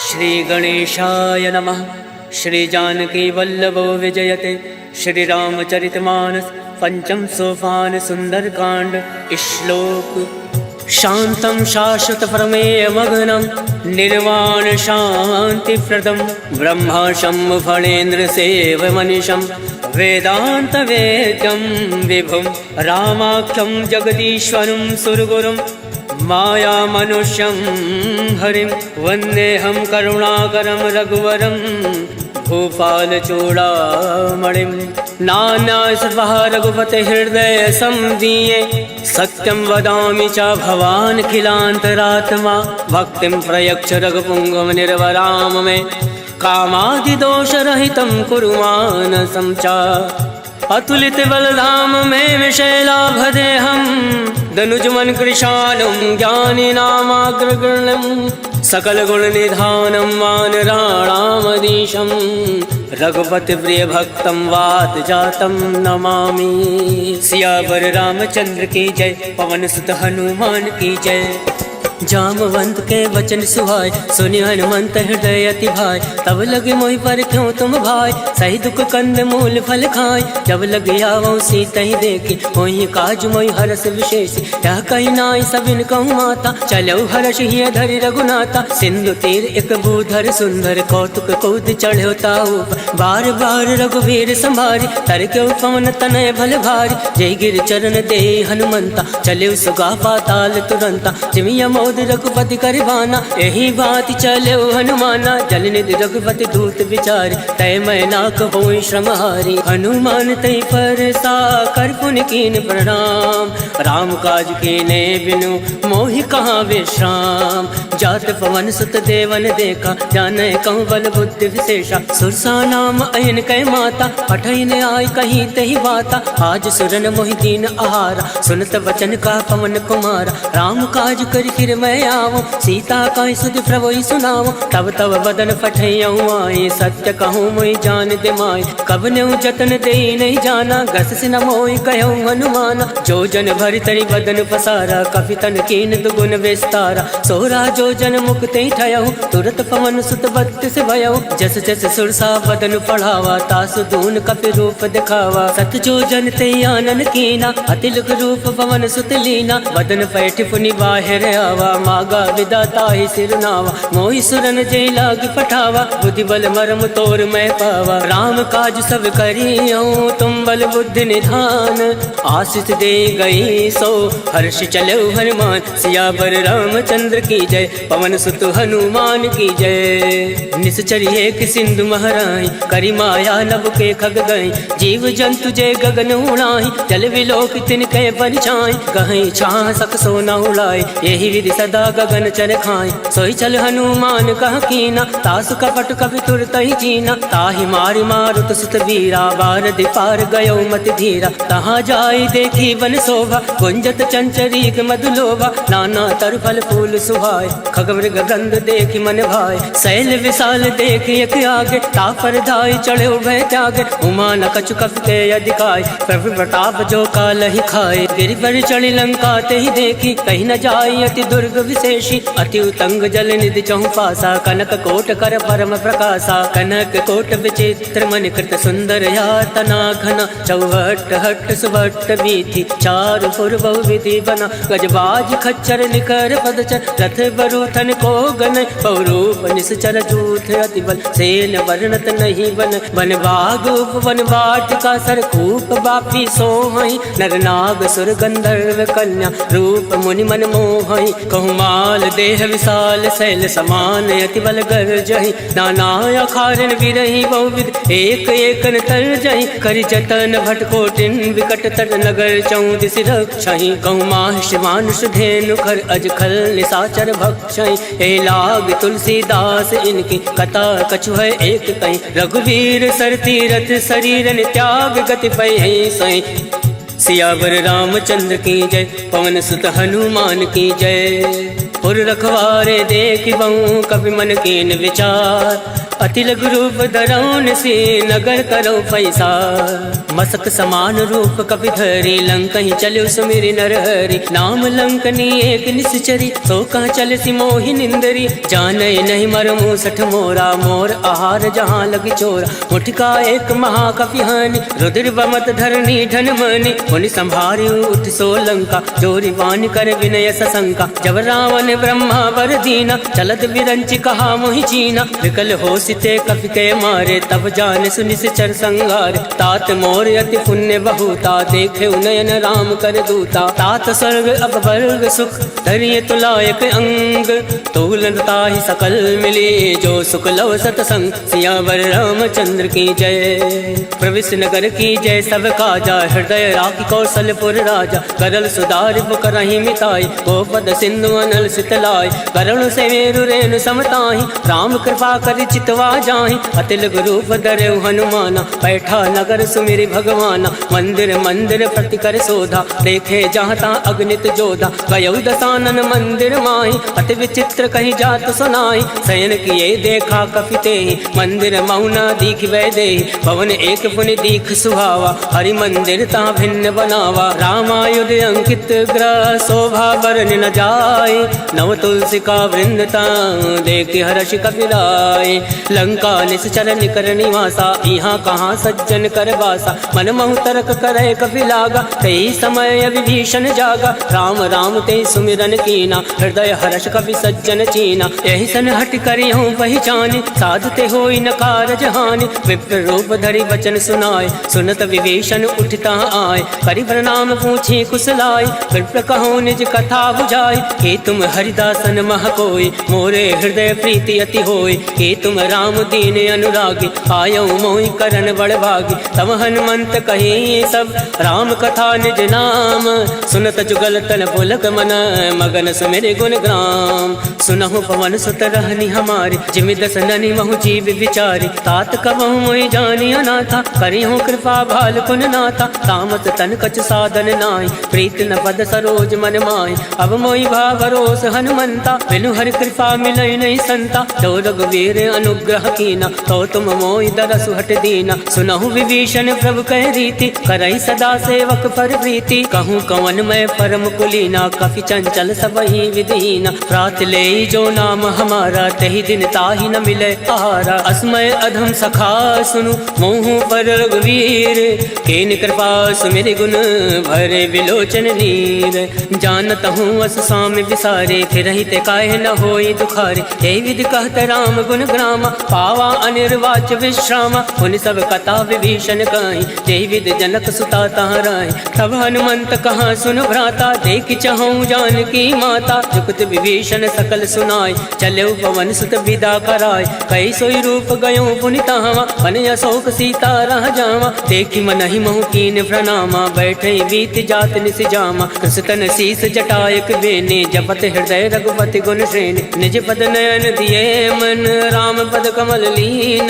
श्री गणेशाय नमः। श्री जानकी वल्लभो विजयते। श्री रामचरितमानस पंचम सोपान सुंदरकांड। श्लोक शांतं शाश्वत प्रमेय मग्नं निर्वाण शांति प्रदम ब्रह्माशं फणेन्द्र सेव मनीषं वेदांत वेद्यं विभुं रामाख्यं जगदीश्वरं सुरगुरुं माया मनुष्यं हरिं वन्देऽहं करुणाकरं रघुवरं भूपाल चूड़ामणिं। नान्यासर्वः रघुपते हृदय संदीये सत्यं वदामि च भवान् खिलान्तरात्मा भक्तिं प्रयच्छ रघुपुङ्गव निर्वराम मे कामादिदोषरहितं कुरु मानसं च। अतुलित बलधाम में विशैलाभदेहं दनुजमन कृशालं ज्ञानिनामाग्रगण्यं सकल गुण निधानं वानराणामधीशं रघुपति प्रिय भक्तं वात जातं नमामि। सियावर रामचंद्र की जय। पवन सुत हनुमान की जय। जामवंत के वचन सुहाय सुनि हनुमंत हृदय अति भाई। तब लगे मोहि पर क्यों तुम भाई सही दुख कंद मूल फल खाय। जब लगे आवो सीता ही देखी मोहि काज मोहि हरस विशेष। यह कही नाई सबिन कहूँ माता चलो हर्ष ही धरि रघुनाथा। सिंधु तीर एक भूधर सुंदर कौतुक कौद चढ़ो ताऊ बार बार रघुवीर संभारी तर क्यों पवन तनय भल भारी। जय गिर चरण दे हनुमंता चले सुगा पाताल तुरंता। जिमिया मोद रघुपति करवाना यही बात चले हनुमाना। जल निधि रघुपति दूत विचार तय मैना कहो श्रम हारी। हनुमान तय पर सा कर पुन कीन प्रणाम राम काज कीने बिनु मोहि कहाँ विश्राम। जात पवन सुत देवन देखा जाने कहूँ बल बुद्धि विशेषा। सुरसा नाम अयन कै माता पठन आय कहीं तही बाता। आज सुरन मोहि दीन आहारा सुनत वचन का पवन कुमारा। राम काज कर फिर मैं आवो सीता का सुध प्रभु सुनाओ। तब तब बदन फटैयऊँ आए सत्य कहूँ मोहि जान दे माय। कब न्यू जतन दे नहीं जाना गस से न मोहि कहूँ हनुमाना। जो जन भरि तरि बदन पसारा कपितन कीन दुगुन विस्तारा। सोरा जो जन मुक्ति ठयऊ तुरत पवन सुत बत्तीस भयऊ। जस जस सुरसा बदन पढ़ावा तासु दून कपि रूप दिखावा। सत जो जन ते आनन कीना अतिलुक रूप पवन सुत लीना। बदन पैठ पुनि बाहिर आवा मागा विदाता ही सिरनावा। मोहि सुरन जय लाग पठावा बुद्धि बल मरम तोर मैं पावा। राम काज सब करियो तुम बल बुद्धि निधान। आशीष दे गई सो हर्ष चलो हनुमान। सियावर रामचंद्र की जय। पवन सुत हनुमान की जय। निश्चर एक सिंधु महराई करी माया नभ के खग गई। जीव जंतु जय गगन उड़ाई जल विलोक तिनके परिछाई। कहीं छाह सक सोना उड़ाई यही विधि सदा गगन चर खाए। सोई चल हनुमान कह कीना तासु कपट कपि तुरत ही जीना। ताहि मारि मारुत सुत वीरा बारदि पार गयो मति धीरा। तहाँ जाई देखी वन शोभा गुंजत चंचरीक मधुलोभा। नाना तर फल फूल सुहाय खग मृग गंध देखी मन भाई। शैल विशाल देखी एक आगे तापर धाई चढ़े भय त्यागे। उमा न कछु कप के अधिकाय प्रभु प्रताप जो काल ही खाए। गिरि पर चढ़ी लंका ते ही देखी कहीं न जाई अति दुर्ग विशेषी। अति उतंग जल निधि चहु पासा कनक कोट कर परम प्रकाशा। कनक कोट विचित्र मन कृत सुंदर यातना घना। चौहट हट सुभट वीथि चारु पुर बहु विधि बना। गजबाज खच्चर निकर पदचर रथ बरूथन को गन। पौरूप निश्चर जूथ अति बल सेन वर्णत नहीं बन। वन बाग उपवन वाटिका सरकूप बापी सोहई। नर नाग सुर गंधर्व कन्या रूप मुनि मन मोहई। कहूँ माल देह विशाल शैल समान अति बल गर्जहि। नाना अखारन विरहि बहुविध एक एकन तरजहि। करि जतन भटकोटिन विकट तर नगर चौदिस रक्षहि। कहूँ माहिष मानुष धेनु खर अज खल निशाचर भक्षहि। ए लाग तुलसीदास इनकी कथा कछु है एक कहीं। रघुवीर सर तीरथ शरीरन त्याग गति पै सही। सियावर रामचंद्र की जय। पवन सुत हनुमान की जय। पुर रखवारे देख बहु कवि मन कीन विचार। अति लघु रूप धरौन से नगर करो पैसा। मसक समान रूप कपि धरी लंकहि चलो सुमिरि नरहरि। नाम लंकनी एक निश्चरी तो कह चल सी मोहि निंदरी। जाने नहीं मर मूसठ मोरा मोर आहार जहाँ लगी चोरा। मुठका एक महाकपि हानि रुद्र बमत धरनी धन मनि। मुनि संभारी उठ सो लंका जोरी वान कर विनय सशंका। जब रावण ब्रह्मा वर दीना चलत विरंच कहा मोहि चीना। विकल हो सिते कपि के मारे तब जान सुनि चर संगार। तात मोर अति पुण्य बहुता देखे नयन राम कर दूता। तात स्वर्ग अब वर्ग सुख धरिय तुलायक अंग। तोलता ही सकल मिले जो सुख लव सतसंग। सियावर रामचंद्र की जय प्रविश नगर की जय सब काजा। हृदय राखी कौशलपुर राजा करल सुधार करही मिताई। गोपद सिंधु अनल सितलाई करुण से मेरु रेणु समताही। राम कृपा कर चितवा जाहि अतिल रूप धरे हनुमाना। बैठा नगर सुमिरि भगवाना मंदिर मंदिर प्रति कर शोधा। देखे जहाँ तहाँ अग्नित जोधा गयौ दसानन मंदिर माही। अति विचित्र कहीं जात सुनाई शयन किए देखा कपिते। मंदिर मौना दीख वै दे भवन एक पुनि दीख सुहावा। हरि मंदिर ता भिन्न बनावा रामायुध अंकित ग्रह। शोभा बरन न जाए नव तुलसी का वृंदता देख हर्ष कपिलाए। लंका निश्चर निकर निवासा यहाँ कहाँ सज्जन कर बासा। मन महु तर्क करे कपिलागा कई समय विभीषण जागा। राम राम ते सुमिरन कीना हृदय हर्ष कपि सज्जन चीना। यही सन हट करी हूँ पहचानी साधते होई न कारज हानि। विप्र रूप धरि वचन सुनाए सुनत विभीषण उठता आए। करि प्रणाम पूछी कुशलाय विप्र कहो निज कथा बुझाई। हे तुम हरिदासन मह कोई मोरे हृदय प्रीति अति होई। हे तुम राम दीन अनुरागी आयो मोहि करन बड़ भागी। तब हनुमंत कही सब राम कथा निज नाम। सुनत जुगल तन पुलक मन मगन सुमिरि गुण ग्राम। सुनहु पवन सुत रहनी हमारी जिमि दस ननि महु जीव विचारी। तात कबहु मोहि जानी अनाथा करिहु कृपा भाल कुन नाथा। तामस तन कछ साधन नाहि प्रीत न पद सरोज मन माहि। अब मोहि भा भरोस हनुमंता बिनु हरि कृपा मिलै नहीं संता। तो रघुवीर अनुग्रह कीना तो तुम मोहि दरसु हट दीना। सुनहु विभीषण प्रभु कह रीति करई सदा सेवक पर प्रीति। कहूँ कवन मैं परम कुलीना कपि चंचल सबहि विदीना। रात ले जो नाम हमारा तही दिन ताहि न मिले आहारा। अस्मय अधम सखा सुनु मोहु पर रघुवीर। केन कृपा सुमिरि गुण भरे विलोचन नीर। जानत हूँ अस स्वामी विसारे फिर ते काहे न होई दुखारे। हे विधि कहत राम गुण ग्रामा पावा अनिर्वाच विश्रामा। उन सब कथा विभीषण कहीं जय विधि जनक सुता तहाँ रही। तब हनुमंत कहाँ सुन भ्राता देख चहु जानकी माता। जुगत विभीषण सकल सुनाय चले पवन सुत विदा कराय। कई सोई रूप गयो पुनि तहाँ मन अशोक सीता रह जावा। देखी मन ही महु कीन प्रणामा बैठे बीत जात निस जामा। कृष्ण शीस जटायक बेने जपत हृदय रघुपति गुण श्रेणी। निज पद नयन दिए मन राम पद कमल लीन।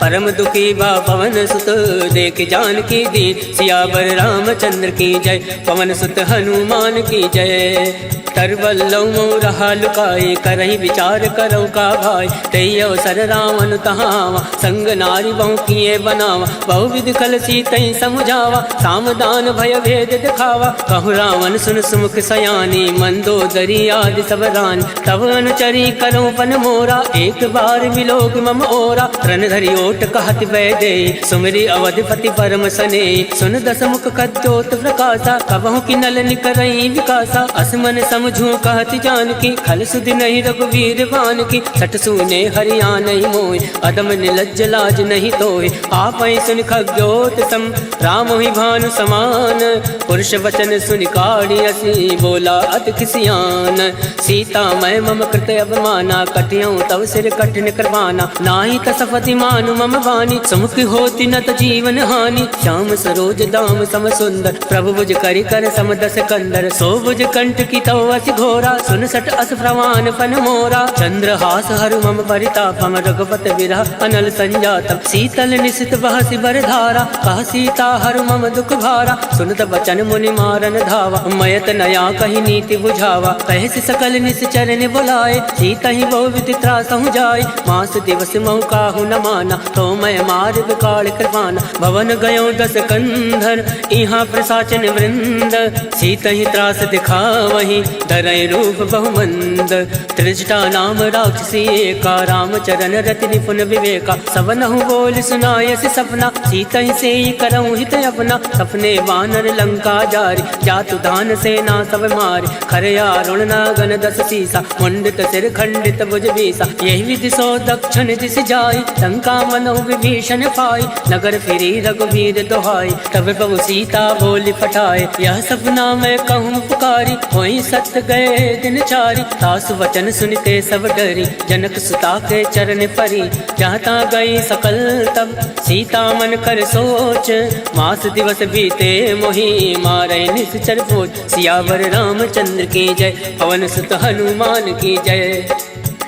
परम दुखी बा पवन सुत देख जानकी दीन। सियावर रामचंद्र की जय पवन सुत हनुमान की जय। तरवल्लौ रहा लुकाए करही विचार करो का भाई। तई अवसर रावण तहावा संग नारी बहु किए बनावा। बहु विधि कल सीतई समुझावा सामदान भय भेद दिखावा। कहु रावण सुन सुमुख सयानी मंदोदरी आदि सब रानी। तब अनुचरी करो पन मोरा एक बार विलोक मम ओरा। रण धरि ओट कहत वै दे सुमिरि अवधिपति परम सने। सुन दस मुख कद्योत प्रकाशा कबहु की नल निकरई विकासा। असमन समझू कहत जानकी खल सुधि नहीं रघुवीर बान की। सट सुने हरिया नहीं मोय अदम निलज्ज लाज नहीं तोय। आप सुन खग्योत सम राम ही भानु समान। पुरुष वचन सुन काढ़ी असी बोला अति खिसियान। सीता मैं मम कृत अवमाना कटियों तव सिर कठिन करवाना। नाही तसफति मानु मम वाणी सुमुख होती न त जीवन हानि। श्याम सरोज दाम सम सुंदर प्रभु बुझ करि कर समदस कंदर। सो बुझ कंठ की तो असी घोरा, सुन सट अस प्रवान फन मोरा। चंद्रहास हरु मम परितापम, रघुपति विरह अनल संजातम। शीतल निशित बहसि बर धारा, कह सीता हरु मम दुख भारा। सुनत बचन मुनि मारन धावा, मयत नया कही नीति बुझावा। कहसि सकल निश्चर ने बुलाए, सीता ही बहु विधि त्रासहु जाय। मास दिवस महु काहू न माना, तो मैं मार विकाल कृपाना। भवन गयो दस कंधर, इहाँ प्रसाचन वृंद। सीता ही त्रास दिखावही, धरय रूप बहुमंद। त्रिजटा नाम राक्षसी एका, रामचरण रति निपुण विवेका। सबनहु बोल सुनायसि सपना, सीता ही से करऊँ हित अपना। सपने वानर लंका जारी, जातु दान सेना सब मारी। खरया रुणना गण दस सीसा, मुंडित सिर खंडित भुज बीसा। यही विधि सो दक्षिण दिश जाई, लंका मनो विभीषण पाई। नगर फिरी रघुवीर दोहाई, तब प्रभु सीता बोली पठाए। यह सपना मैं कहूँ पुकारी, होई सत्य गए दिन चारी। सासु वचन सुनते सब डरी, जनक सुता के चरण परी। जहाँ गई सकल तब सीता मन कर सोच, मास दिवस बीते मोही मारे निश्चर पोच। सियावर रामचंद्र की जय, पवन सुत हनुमान की जय।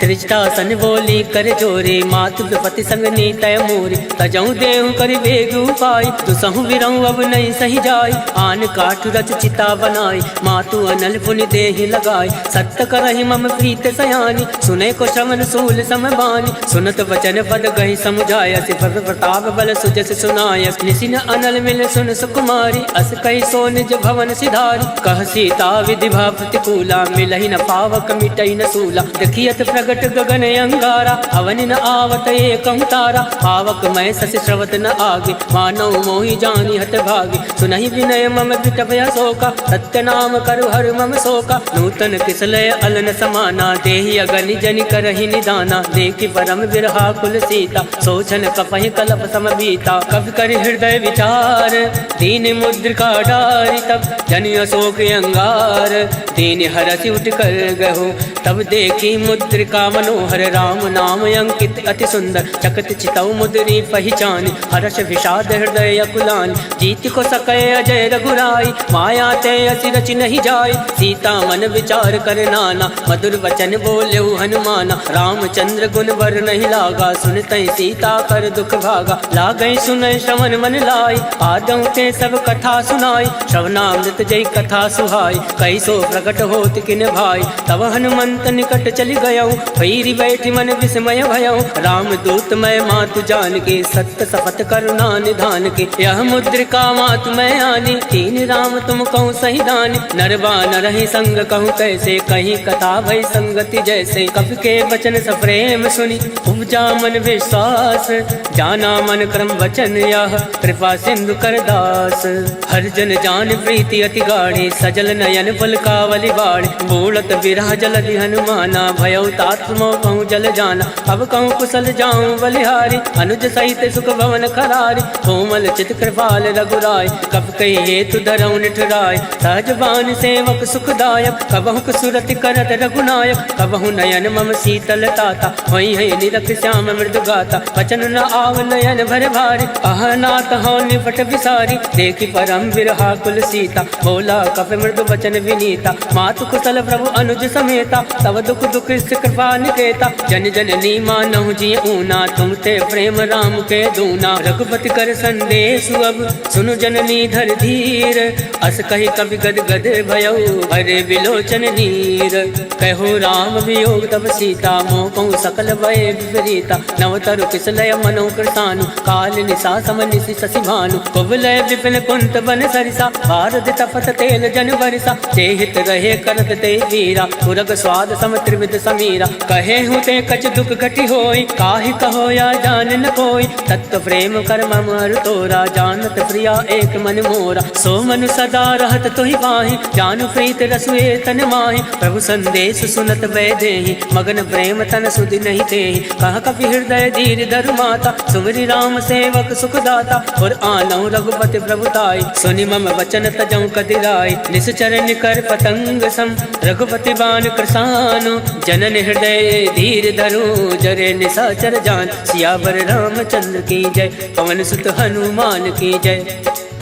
त्रिजटा सन बोली कर जोरे, मातु विपति संग नीतय मोरे। तजऊ देहु कर बेग उपाय, दुसहु विरऊ अब नहीं सही जाय। आन काठ रच चिता बनाई, मातु अनल पुनि देहि लगाई। सत्य करहि मम प्रीत सयानी, सुने को श्रवण सूल समबानी। सुनत वचन पद गहि समुझाय, सिफर प्रताप बल सुजस सुनाय। निसिन अनल मिल सुन सुकुमारी, अस कहि सो निज भवन सिधारी। कह सीता विधि भा प्रतिकूला, मिलहि न पावक मिटई न सूला। देखियत प्रगट गगन अंगारा, अवनि न आवत एकं तारा। पावक मैं ससि श्रवत न आगे, मानव मोहि जानी हत भागे। सुनहि विनय मम विटपय शोका, सत्य नाम करु हर मम शोका। नूतन किसलय अलन समाना, देहि अगनि जनि करहि निदाना। देखि परम विरहा कुल सीता, सोचन कपहि कलप सम बीता। कवि कर हृदय विचार, दीन मुद्रिका डारि। तब जनि अशोक अंगार, दीन हरसि उठ कर गहु। तब देखी मुद्रिका मनोहर, राम नाम अंकित अति सुंदर। चकत चितऊ मुद्री पहचान, हर्ष विषाद हृदय अकुलान। जीत को सकै अजय रघुराई, माया ते असि रचि नहीं जाय। सीता मन विचार कर नाना, मधुर वचन बोलेउ हनुमाना। रामचंद्र गुण वर नहीं लागा, सुनतै सीता कर दुख भागा। लागै सुनय श्रवण मन लाई, आदौ ते सब कथा सुनाई। श्रवणामृत जय कथा सुहाई, कैसो प्रकट होत किन भाई। तब हनुमंत निकट चली गयऊ, भैरी बैठी मन विस्मय भयऊ। राम दूत मैं मातु जान के, सत्य शपथ करुणा निधान के। यह मुद्रिका मातु मैं आनी, तीन राम तुम कहूँ सही दानी। नरवा न रही संग कहूँ कैसे, कहीं कथा भई संगति जैसे। कवि के वचन सप्रेम सुनी, उपजा मन विश्वास। जाना मन क्रम वचन यह, कृपा सिंधु कर दास। हर जन जान प्रीति अति गाढ़ी, सजल नयन पलकावली बाढ़। बूढ़त विरह जलधि हनुमाना, भयउ तात मोह कहूँ जल जाना। अब कहूँ कुशल जाऊँ बलिहारी, अनुज सहित सुख भवन खरारी। कोमल चित कृपाल रघुराय, कब कही हेतु धरऊ निठुराय। सहजबान सेवक सुखदायक, कबहु सुरति करत रघुनायक। कबहु नयन मम शीतल ताता, वही है निरख श्याम मृदु गाता। वचन न आव नयन भर भारी, अहनाथ हो निपट विसारी। देखी परम विरहा कुल सीता, बोला कप मृदु वचन विनीता। मातु कुशल प्रभु अनुज समेता, तब दुख दुख कृपा निकेता। जन जननी मानहु जी ऊना, तुम ते प्रेम राम के दूना। रघुपति कर संदेश अब, सुनु जननी धर धीर। अस कही कवि गद गद भयऊ, हरे विलोचन नीर। कहो राम वियोग तब सीता, मोह कहूँ सकल भय विपरीता। नवतरु किसलय मनो कृतानु, काल निशा सम निशि शशि भानु। कुबलय विपिन कुंत बन सरिसा, भारत तपत तेल जन बरिसा। जेहित रहे करत ते वीरा, पुरग स्वाद सम त्रिविध समीरा। कहे हूँ ते कछ दुख घटी होई, काहि कहो या जान न कोई। तत्व प्रेम कर मम अरु तोरा, जानत प्रिया एक मन मोरा। सो मनु सदा रहत तोहि बाहि, जानु प्रीत रसुए तन माहि। प्रभु संदेश सुनत वै देहि, मगन प्रेम तन सुधि नहीं तेहि। कह कपि हृदय धीर धरु माता, सुमरि राम सेवक सुखदाता। और आनहु रघुपति प्रभुताई, सुनि मम वचन तजऊ कदिराई। निश्चर निकर पतंग सम, रघुपति बान कृसानु। जनन हृदय धीर धरु, जरे निशाचर जान। सियावर रामचंद्र की जय, पवन सुत हनुमान की जय।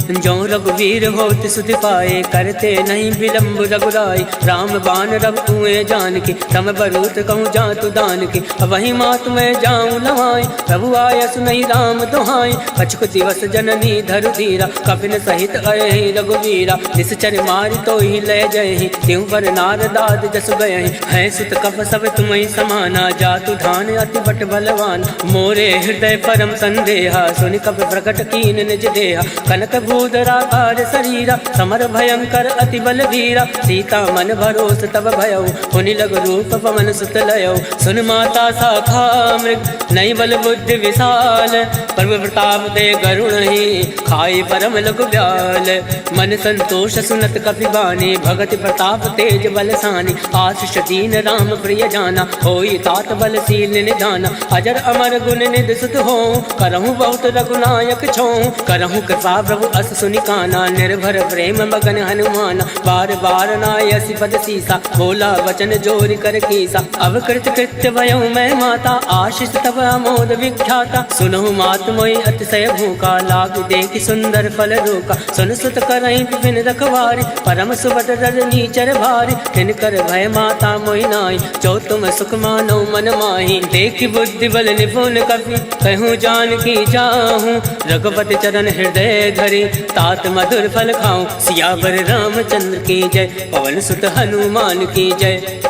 जो रघुवीर होत सुधि पाए, करते नहीं विलम्ब रघुराई। राम बाण रब कुएं जान के, तम बरूत कहूँ जातु दान के। वही मात मैं जाऊँ लवाई, प्रभु आय सुनई राम दुहाई। कछुक दिवस जननी धरु धीरा, कपिन सहित अहि रघुवीरा। निश्चर मारि तो ही ले जय, त्यों पर नारदाद जस गए। है सुत कप सब तुम्हें समाना, जातु धान अति बट बलवान। मोरे हृदय परम संदेहा, सुनि कप प्रकट कीन निज देहा। कनक भूधराकार शरीरा, समर भयंकर अति बल वीरा। सीता मन भरोस तब भयो, पुनि लग रूप पवन सुत लयो। सुन माता शाखा मृग, नई बल बुद्धि विशाल। प्रभु प्रताप दे गरुण ही, खाई परम लघु ब्याल। मन संतोष सुनत कपि बानी, भगति प्रताप तेज बलसानी। आशीष दीन राम प्रिय जाना, होई तात बलशील निधाना। अजर अमर गुण निधि सुत हो, करहूँ बहुत रघुनायक छो। करहूँ कृपा प्रभु अस सुनि काना, निर्भर प्रेम मगन हनुमाना। बार बार नायसि पद सीसा, बोला वचन जोरि कर कीसा। अब कृत कृत्य भयो मैं माता, आशीष तब अमोद विख्याता। सुनहु मात मोहि अतिशय भूखा, लाग देखि सुंदर फल रोका। सुन सुत करहीं विपिन रखवारी, परम सुभद्र रजनी चर भारी। किनकर भय माता मोहि नाई, जो तुम सुख मानो मन माही। देखि बुद्धि बल निपुण कपि, कहूँ जानकी जाहूँ। रघुपति चरण हृदय धरि, तात मधुर फल खाऊं। सियावर रामचंद्र की जय, पवन सुत हनुमान की जय।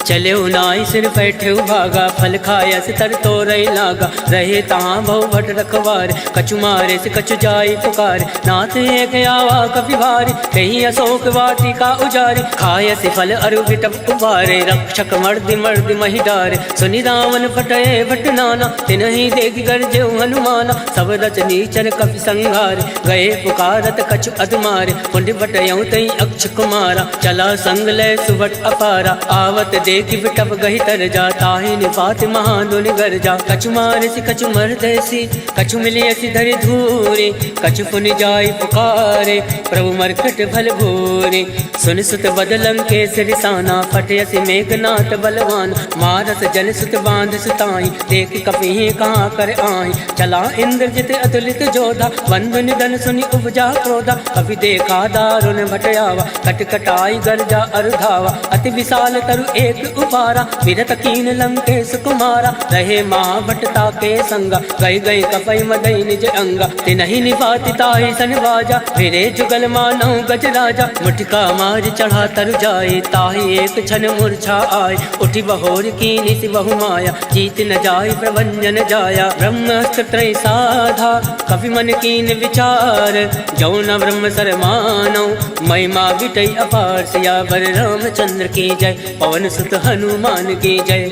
चले नाई सिर बैठे भागा, फल खाया से तर तो रही लागा। रहे तहाँ बहु भट रखवार, कछु मारे से कछु जाई पुकार। नाथ एक आवा कपि भारी, कहीं अशोक वाटिका उजारे। खाय से फल अरु विटप उबारे, रक्षक मर्दि मर्दि महि डारे। सुनि रावण फटये भट नाना, तिनहि देखि गर्जे हनुमाना। सब रचनी चर कपि संहारे, गए पुकारत कछु अधमारे। कुंड बटयऊँ तई अक्ष कुमारा, चला संग लय सुभट अपारा। आवत देखि बिटप गहि तर जा, ताहि निपात महादुनि गर जा। कछु मारसि कछु मरदैसि, कछु मिलियसि धरि धूरे। कछु पुनि जाई पुकारे, प्रभु मरकट भल भूरे। सुन सुत बदलं के सिरसाना, फटयसि मेघनाथ बलवान। मारस जन सुत बांध सुताई, देखि कपिहि कहाँ कर आही। चला इंद्रजित अतुलित जोधा, बंधु निधन सुनि उपजा क्रोधा। अभी देखा दारुण भटयावा, कटकटाई गर्जा अरुधावा। अति विशाल तरु एक उपारा, विरत कीन लंकेश कुमारा। रहे महाभटता के संगा, गई गई कपई मदई निज अंगा। तिनहि निपाति ताहि सन बाजा, फिरे जुगल मानव गज राजा। मुठिका मार चढ़ा तर जाए, ताहि एक क्षण मूर्छा आए। उठी बहोर कीनि सि बहु माया, जीत न जाय प्रभंजन जाया। ब्रह्मास्त्र त्रय साधा, कपि मन कीन विचार। जौ न ब्रह्म सर मानौ, महिमा विटई अपार। सियावर रामचंद्र की जय, पवन सुत हनुमान की जय।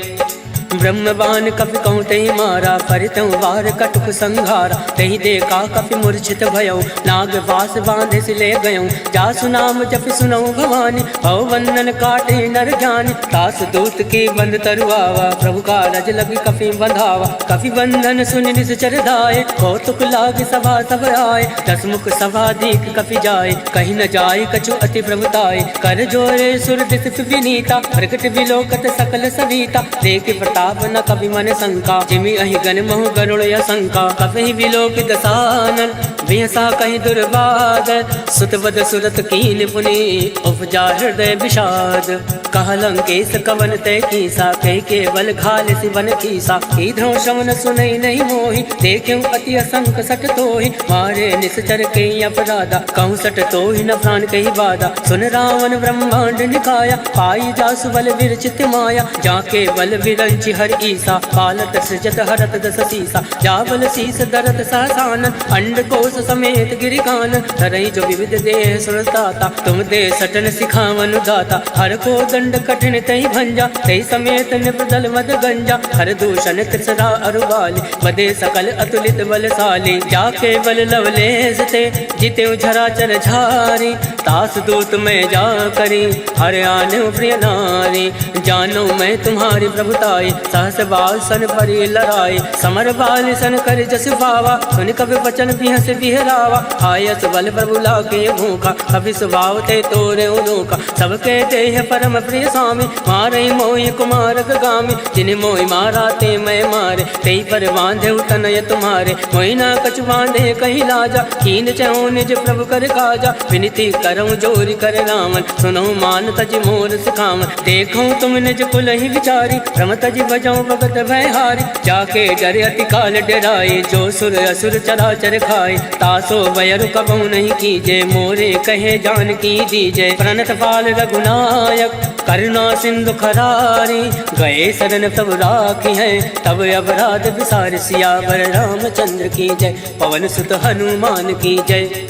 ब्रह्म बाण कपि कहूँ तहि मारा, परितौ वार कटुक संघारा। तहि देखा कपि मूर्छित भयौ, नाग वास बांधे से ले गयौ। जासु नाम जपि सुनौ भवानी, भव बंधन काटे नर ज्ञानी। तास दूत की बंद तरुआवा, प्रभु का रज लगी कपि बंधावा। कपि बंधन सुनि निश्चर धाये, कौतुक लाग सभा सब आए। दस मुख सभा दीख कपि जाए, कहीं न जाय कछु अति प्रभुताय। कर जोरे सुर दिस विनीता, प्रकट विलोकत सकल सविता। देख प्रताप न कभी मन शंका, जिमि अहि गण महु गरुड़ असंका। कभी विलोक दसानन, बिहसा कहीं दुर्बाद। सुत बद सुरत कीन पुनि, उपजा हृदय विषाद। कह लंकेश कवन तय कीसा, कह केवल घाल सिवन कीसा। इधरों श्रवण सुनई नहीं मोहि, देखूं अति असंक सट तोहि। मारे निश्चर के अपराधा, कहूँ सट तोहि न प्राण कही बाधा। सुन रावण ब्रह्मांड निकाया, पाई जासु बल विरचित माया। जाके बल विरंचि हर ईसा, पालत सृजत हरत दस सीसा। जाबल शीस दरत सहसान, अंड कोश समेत गिरिकान। धरई जो विविध देह सुरताता, तुम दे सटन सिखावन दाता। हर को दंड कठिन तई भंजा, तई समेत निपदल मद गंजा। हर दूषण त्रिसरा अरुबाली, बदे सकल अतुलित बलशाली। जाके बल लवलेश ते, जिते झराचर झारी। तास दूत में जा करी, हर आने प्रिय नारी। जानो मैं तुम्हारी प्रभुताई, सहस बाल सन परी लड़ाई। समर बाल सन कर जस पावा, सुन कभी बचन बिहस बिहरावा। आयस बल प्रभु लाके भूखा, कभी स्वभाव ते तोरे उनोखा। सबके देह परम प्रिय स्वामी, मारई मोहि कुमार गामी। जिन मोहि मारा ते मैं मारे, तेई पर बांधे तनय तुम्हारे। मोहिना कछ बांधे कही लाजा, कीन चहु निज प्रभु कर काजा। विनती करऊँ जोरी कर रावण, सुनहु मान तज मोर सिखावन। देखूँ तुम निज कुल ही विचारी, भ्रम तज बजाऊँ भगत भय हारी। जाके डर अति काल डराए, जो सुर असुर चराचर खाए। तासो वयरु कबहु नहीं कीजे, मोरे कहे जान की दीजे। प्रणत पाल रघुनायक, करुणा सिंधु खरारी। गए शरण तब राखी है, तब अपराध विसार। सियावर रामचंद्र की जय, पवन सुत हनुमान की जय।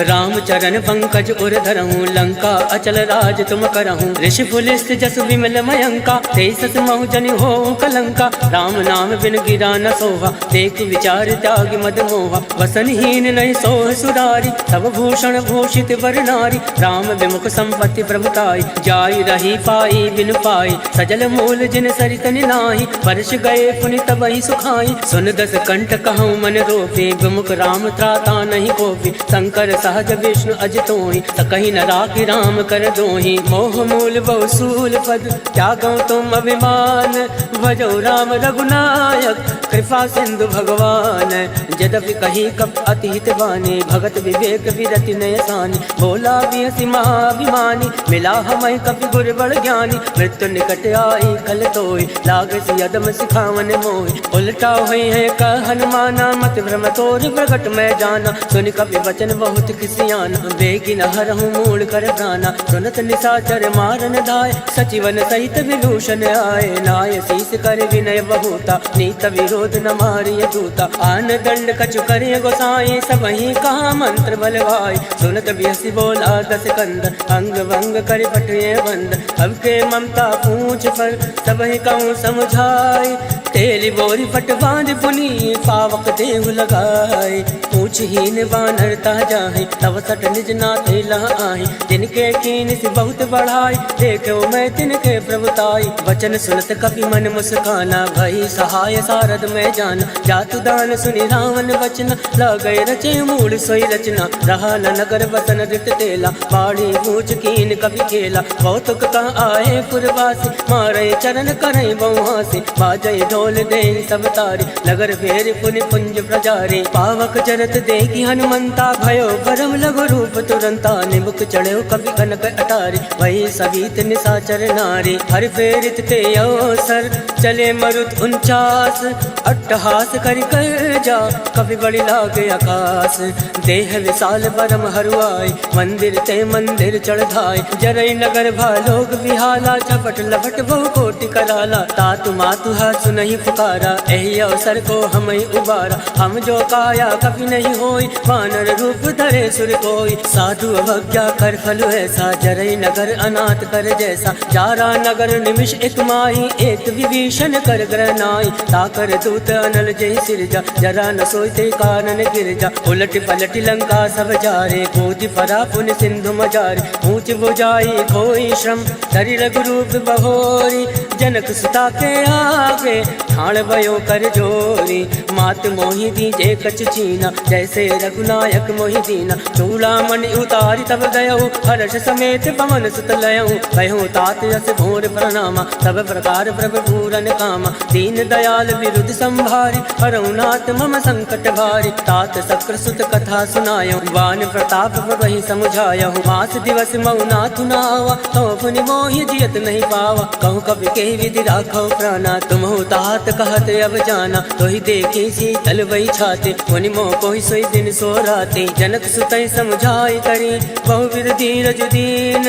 राम चरण पंकज उर धरहूँ, लंका अचल राज तुम करहूँ। ऋषि पुलिस जस विमल मयंका, तेसस महु जनि हो कलंका। राम नाम बिन गिरा न सोहा, देख विचार त्याग मद मोहा। वसनहीन नहीं सोह सुरारी, सब भूषण भूषित वर नारी। राम विमुख संपत्ति प्रभुताई, जाई रही पाई बिन पाई। सजल मूल जिन सरित निनाहि, वर्ष गए पुनि तबहि सुखाई। सुन दस कंठ कहूँ मन रोपे, विमुख राम त्राता नहीं कोपी। शंकर सहज विष्णु अजितोहि, सकहि न राखि राम कर दोहि। मोह मूल बहु सूल पद, त्यागौ तुम अभिमान। भजौ राम रघुनायक, कृपा सिंधु भगवान। यद्यपि कही कप अति हित बानी, भगत विवेक विरति नय सानी। बोला बिहसि महाभिमानी, मिला हमहि कपि गुर बड़ ज्ञानी। मृत्यु निकट आई खल तोय, लागस यदम सिखावन मोहि। उलटा हुई है कह हनुमाना, मत भ्रम तोर प्रगट मैं जाना। सुनि कपि वचन बहुत किसियाना, बेगी न हरहूँ मूल कर प्राणा। सुनत निशाचर मारन धाय, सचिवन सहित विभूषण आए। नाय शीस कर विनय बहुता, नीत विरोध न मारिय दूता। आन दंड कछु करे गोसाई, सबहि कहा मंत्र बलवाई। सुनत बिहसि बोला दस कंद, अंग भंग कर पठिए बंद। अब के ममता पूछ पर, सबहि कहूँ समझाई। तेली बोरी पट बांध पुनी, पावक देहु लगाए। पूछहीन बानर ताजा है, तब सट निज नाथ लह आहि। जिनके कीन से बहुत बढ़ाई, देखो मैं तिनके प्रभुताई। वचन सुनत कपि मन मुस्काना, भई सहाय सारद में जाना। जातु दान सुनि रावण वचन, लगै रचे मूल सोई रचना। रहा न नगर बसन रित तेला, बाड़ी पूछ कीन कपि खेला। कौतुक कह आए पुरवासी, मारे चरण करई बहुहासी। बाजै ढोल दे सब तारी, नगर फेर पुनि पुंज प्रजारी। पावक चरत देखी हनुमंता, भयो परम लघु रूप तुरंता। निमुख चढ़ो कवि कनक अटारी, वही सवित निशाचर नारी। हर फेरित ते अवसर, चले मरुत 49। अट्टहास करि कर जा, कवि बड़ी लागे आकाश। देह विशाल परम हरुआई, मंदिर ते मंदिर चढ़ धाय। जरई नगर भालोग विहाला, झपट लपट बहु कोटि कराला। तातु मातु हा सुनहि पुकारा, एहि अवसर को हमहि उबारा। हम जो काया कभी नहीं होई, वानर रूप धरे सुर कोई। साधु अवज्ञा कर फल ऐसा, जरई नगर अनाथ कर जैसा। जारा नगर निमिष एक माही, एक विभीषण कर ग्रह नाई। ताकर दूत अनल जय सिरजा, जरा न सोचते कानन गिरजा। उलट पलट लंका सब जारे, कूद परा पुन सिंधु मजारे। ऊंच बुझाई कोई श्रम, धरि रघुरूप बहोरी। जनक सुता के आगे, ठाण भयो कर जोरी। मात मोहि दीजे कछ चीना, जैसे रघुनायक मोहि दीना। चूड़ामणि उतारी तब गयऊ, हर्ष समेत पवन सुत लयऊ। कहो तात यस भोर प्रणामा, सब प्रकार प्रभु पूरन कामा। दीन दयाल विरुद्ध संभारी, हरऊ नाथ मम संकट भारी। तात शक्र सुत कथा सुनायो, वान प्रताप वही समुझायहु। मास दिवस मऊ नाथु नावा, तो पुनि मोहि जियत नहीं पावा। कहूँ कवि के विधि राखो प्राणा, तुमहु तात कहत अब जाना। तोहि देखी शीतल वही छाते, मुनि मोह कोहि सोई दिन सो राते। जनक सुतई समझाई करी, बहुविध धीरज दीन।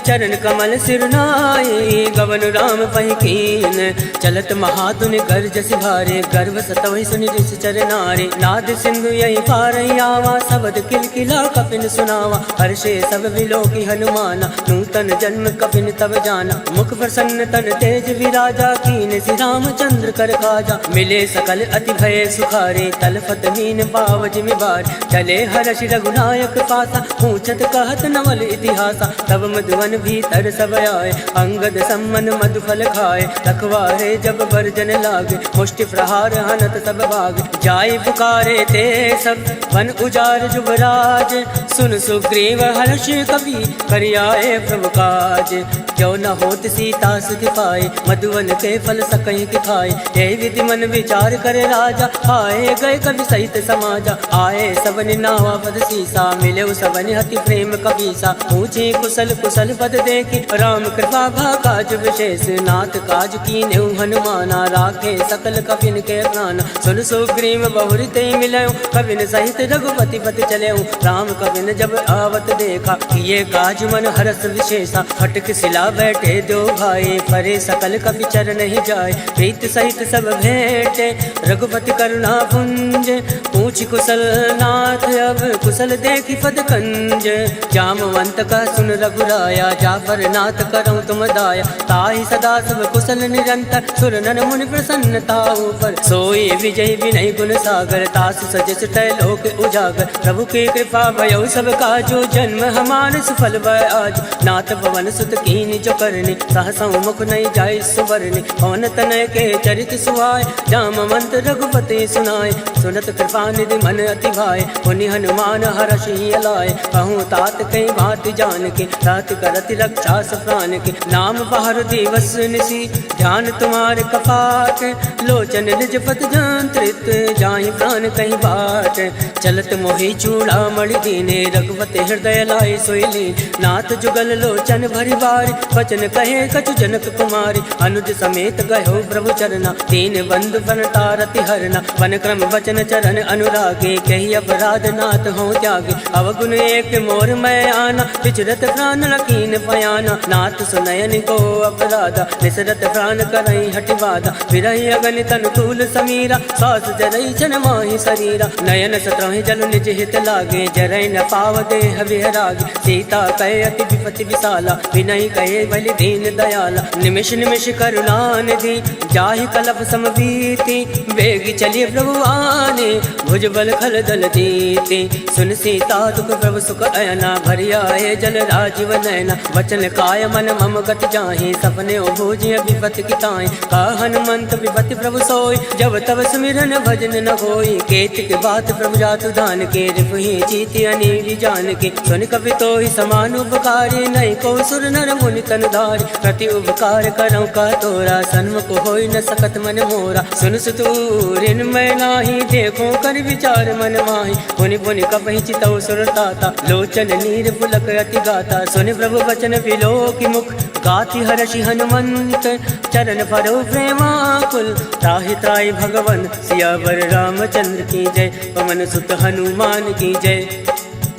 चरण कमल सिर नाई, गवन राम पहि कीन। चलत महातुनि गर्ज सिभारे, गर्भ सतवहि सुनि ऋषि चर नारे। नाद सिंधु यही पारई आवा, शबद किलकिला कपिन सुनावा। हर्षे सब विलोकी हनुमाना, नूतन जन्म कपिन तब जाना। मुख प्रसन्न तन तेज विराजा, कीन श्री रामचंद्र कर काजा। मिले सकल अति भय सुखारे, तलफत मीन पाव जिमि बार। चले हर्षि रघुनायक पासा, पूछत कहत नवल इतिहासा। तब मधुवन भीतर सब आए, अंगद सम्मन मधुफल खाए। रखवारे जब बरजन लागे, मुष्टि प्रहार हनत सब भाग। जाय पुकारे ते सब, वन उजार जुबराज। सुन सुग्रीव हर्ष कवि, करियाए प्रभु काज। जो न होत सीता सुखि पाए, मधुवन के फल सकहीं के खाए। यही विधि मन विचार करे राजा, आए गए कवि सहित समाजा। आए सबनि नावा पद सीसा, मिले सबनि हति प्रेम कबीसा। पूछे कुशल कुशल पद देखी, राम कृपा भा काज विशेष। नाथ काज कीन्हु हनुमाना, राखे सकल कपिन के प्राण। सुन सुग्रीव बहुरि ते मिलयो, कविन सहित रघुपति पति चलयो। राम कविन जब आवत देखा, किए काज मन हरस विशेषा। फटक सिला बैठे दो भाई, परे सकल कपि चरण ही जाए। प्रीत सहित सब भेंटे, रघुपति करुणा पुंज। पूछ कुशल नाथ अब कुशल देखी पद कंज। जामवंत का सुन रघुराया, जाफर नाथ करऊँ तुम दाया। ताहि सदा सब कुशल निरंतर, सुर नर मुनि प्रसन्नता ऊपर। सोई विजय विनय गुण सागर, तास सजस लोक उजागर। प्रभु की कृपा भयो सब काजो, जन्म हमार सफल भय आज। नाथ पवन सुत कीनि जो करनी, सहसा मुख नहीं जाय सुवरनी। पवन तनय के चरित सुहाय, जामवंत रघुपति सुनाय। सुनत कृपा निधि मन अति भाय, पुनि हनुमान हरषि अलाय। कहूँ तात कई बात जान के, रात करति रक्षा सप्रान के। नाम पहर दिवस निसी, ध्यान तुम्हारे कपाट। लोचन निज पत जंत्रित, जाहि प्राण कहीं बाट। चलत मोहि चूड़ा मणि दीने, रघुपति हृदय लाए सोइली। नाथ जुगल लोचन भरि बारी, वचन कहे कछु जनक कुमारी। अनुज समेत गयो प्रभु चरना, दीन बंधु बन तारति हरना। वन क्रम वचन चरण अनुरागे, कही अपराध नाथ हो त्यागे। अवगुण एक मोर मैं आना, विचरत प्राण लकीन पयाना। नाथ सुनयन को अपराधा, निसरत प्राण करई हटि बाधा। विरहि अगन तन तूल समीरा, सास जरई छन माहि शरीरा। नयन सत्रहि जल निज हित लागे, जरई न पाव देह विहरागे। सीता कहे अति विपति विशाला, विनय कहे बलि दीन दयाला। निमिष निमिष करुणा निधि, जाहि कलप समबीति। वेग चलिए प्रभु आने, भुज बल खल दल जीते। सुन सीता दुख प्रभु सुख अयना, भरि आए जल राजीव नयना। वचन काय मन मम गति जाहि, सपने भोजिय विपति की ताई। का हनुमंत विपति प्रभु सोई, जब तब सुमिरन भजन न होई। केतिक बात प्रभु जातु दान के, रिपुहि जीति अनीवि जान के। सुन कपि तोहि समान उपकारी, नहीं को सुर नर मुनि तन धारी। प्रति उपकार करऊँ का तोरा, सन्मुख होई न सकत मन मोरा। सुन सुतूरिन मैं नाही, देखो कर विचार मन माही। पुनि पुनि कपहि चितौ सुर ताता, लोचन नीर पुलक अति गाता। सुनि प्रभु वचन विलोकि मुख, गाति हर्षि हनुमंत। चरण परो प्रेमाकुल, त्राहि त्राहि भगवन। सियावर रामचंद्र की जय, पवन सुत हनुमान की जय।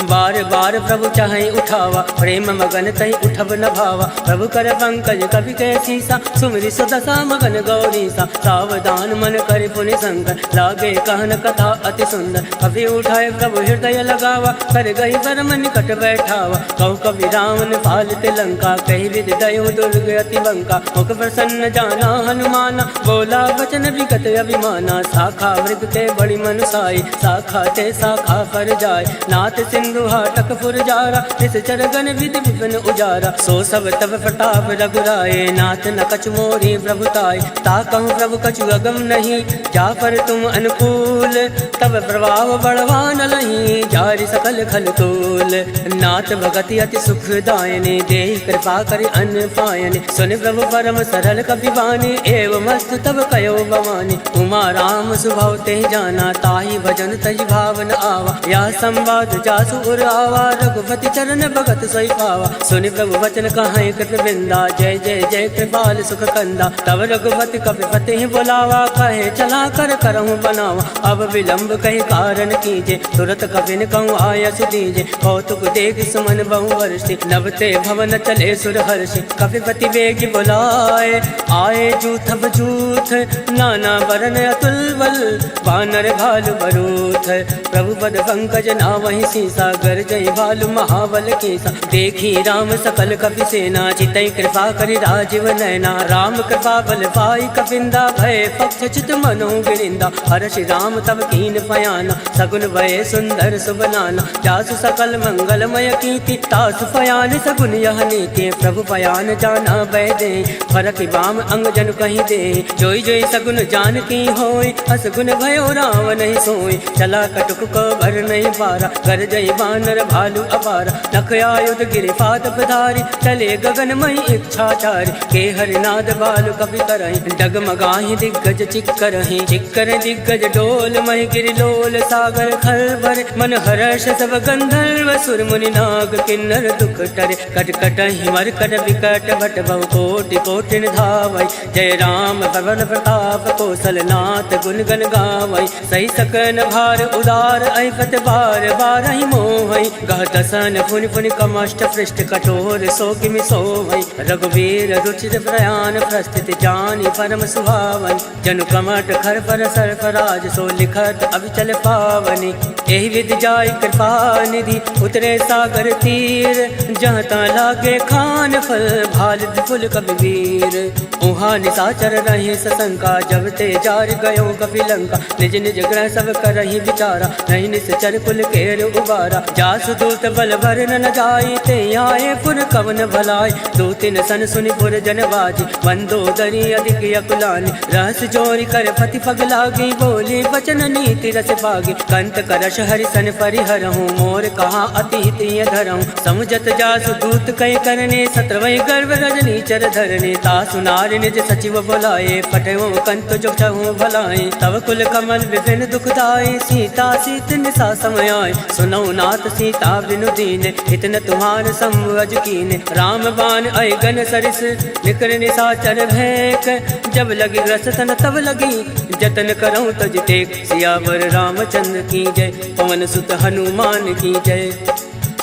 बार बार प्रभु चाहे उठावा, प्रेम मगन तहि उठब न भावा। प्रभु कर पंकज कवि के सीसा, सुमिरि सुदशा मगन गौरीसा। सावधान मन कर पुनि शंकर, लागे कहन कथा अति सुंदर। कवि उठाए प्रभु हृदय लगावा, कर गई परम निकट बैठावा। कहु कवि रावण पालित लंका, कही विधि दयो दुर्ग अति बंका। मुख प्रसन्न जाना हनुमाना, बोला वचन विगत अभिमाना। शाखा वृक्ष के बड़ी मनुसाई, शाखा ते शाखा पर जाय। नाथ सिंधु हाटक पुरजारा, इस चरगन विधि विपिन उजारा। सो सब तब प्रताप रघुराए, नाथ न कछु मोरी प्रभुताय। ताकहु प्रभु कछु अगम नहीं, जा पर तुम अनुकूल। तब प्रभाव बढ़वान लही, जारि सकल खल तोल। नाथ भगति अति सुख दायने, देहि कृपा करि अन्न पायने। सुन प्रभु परम सरल कपि बानी, एवं मस्त तब कयो भवानी। उमा राम सुभाव ते जाना, ताहि भजन तज भावन आवा। या संवाद जासु आवा, रघुपति चरण भगत सोई पावा। सुनि प्रभु वचन कहाई कृत बिंदा, जय जय जय कृपाल सुख कंदा। तब रघुपति कपिपति ही बुलावा, कहे चला कर करहूँ बनावा। अब विलंब कही कारण कीजे, तुरत कपिन कहूँ आयस दीजे। कौतुक देख सुमन बहु वर्षि, नभते भवन चले सुर हर्षि। कपिपति बेग बुलाए, आए जूथ बजूथ। नाना वरन अतुल बल, वानर भालु बरूथ। प्रभु पद पंकज नावहि सीसा, गर्जय भालु महाबल केसा। देखी राम सकल कपि सेना, चितई कृपा करि राजीव नयना। राम कृपा बल पाई कपिंदा, भय पक्ष चित मनो गिरिंदा। हर्षि राम तब कीन पयाना, सगुन भय सुंदर सुबनाना। जासु सकल मंगलमय कीर्ति, तासु पयान सगुन यह नीति। प्रभु पयान जाना भय दे, फरक बाम अंग जन कहीं दे। जोई जोई सगुन जान की होय, असगुन भयो राम नहीं सोय। चला कटुक को भर नहीं पारा, गर्जय वानर भालू अपार, नख आयुध गिरि फात पधारी, चले गगन मई इच्छाचारी, के हरिनाद बालु कपि करहि, डगमगाहि दिग्गज चिक्करहि, चिक्कर दिग्गज डोल महि गिरि लोल, सागर खल भरे मन हर्ष सब गंधर्व, सुर मुनि नाग किन्नर दुख टरे, कटकटहि मरकट विकट भट बहु कोटि कोटिन धावै, जय राम पवन प्रताप कौशलनाथ गुण गण गावै, सही सकन भार उदार ऐपत बार बारहि मोहै, गह दसन फुनि फुनि कमष्ट पृष्ठ कठोर सो किमि सोवै, रघुवीर रुचिर प्रयाण प्रस्थित जानि परम सुहावन, जनु कमट खर पर सरफराज सो लिखत अविचल पावनि, एहि विधि जाय कृपा निधि उतरे सागर तीर, जहाँ ता लागे खान फल भाल फुल कबीर, उहाँ निशाचर रहे सशंका, जब ते जार गयो कपिलंका, निज निज ग्रह सब करहि विचारा, नहीं निश्चर कुल केर उबारा, जासु दूत बल भर न जाई, ते आए पुर कवन भलाई, दो तीन सन सुनि पुर जनबाजी, मंदोदरी अधिक अकुलानी, रहस जोरी कर पति पग लागी, बोली वचन नीति रस पागी, कंत करश हरि सन परिहरहूँ, मोर कहा अति तिय धरहूँ, समुझत जासु दूत कई करने, सत्रवै गर्भ रजनी चर धरने, तासु नारि निज सचिव बुलाए, फटहो कंत जो छहु भलाए, तव कुल कमल विभिन्न दुखदाई, सीता सीत निशा समय आए, सुनौ नाथ सीता बिनु दीने, इतन तुम्हार संवज कीने, राम बाण अयगन सरिस निकर निशाचर भैक, जब लगी रस तन तब लगी जतन करऊँ तज टेक, सियावर रामचंद्र की जय, पवन सुत हनुमान की जय,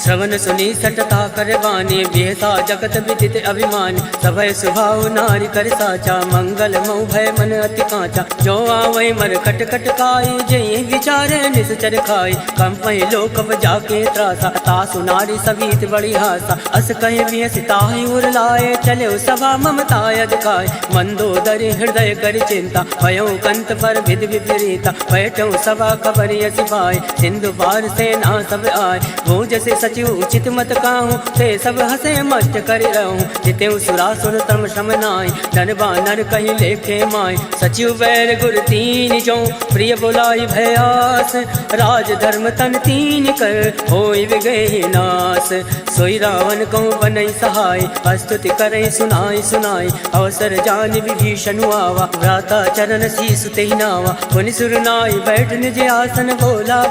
श्रवण सुनी सटता कर बानी, बेहसा जगत विदित अभिमानी, सभय सुभाव नारी कर साचा, मंगल मऊ भय मन अति कांचा, जो आवै मर खट खट खाई, जय विचारे निश्चर खाई, कंपहि लोक जाके त्रासा, तासु नारी सभीत बड़ी हासा, अस कहे भी सिताहि उर लाए, चले सभा ममता अधिकाय, मंदोदरी हृदय कर चिंता, भयो कंत पर विध विपरीता, बैठो सभा खबर सिपाही, सिंधु पार सेना सब आए, वो जैसे सचिव उचित मत काहूँ, ते सब हसे मस्त कर रहूँ, जिते सुरासुर तम श्रम नाय, धन बानर कही लेखे माय, सचिव बैर गुर तीन जो, प्रिय बुलाई भयास, राज धर्म तन तीन कर, होय विगहि नास, सोई रावण कहूँ बनई सहाय, स्तुति करे सुनाई सुनाई, अवसर जान विभीषण आवा, भ्राता चरण शीस तेहि नावा, मुनि सुर नाई बैठ निज आसन बोला।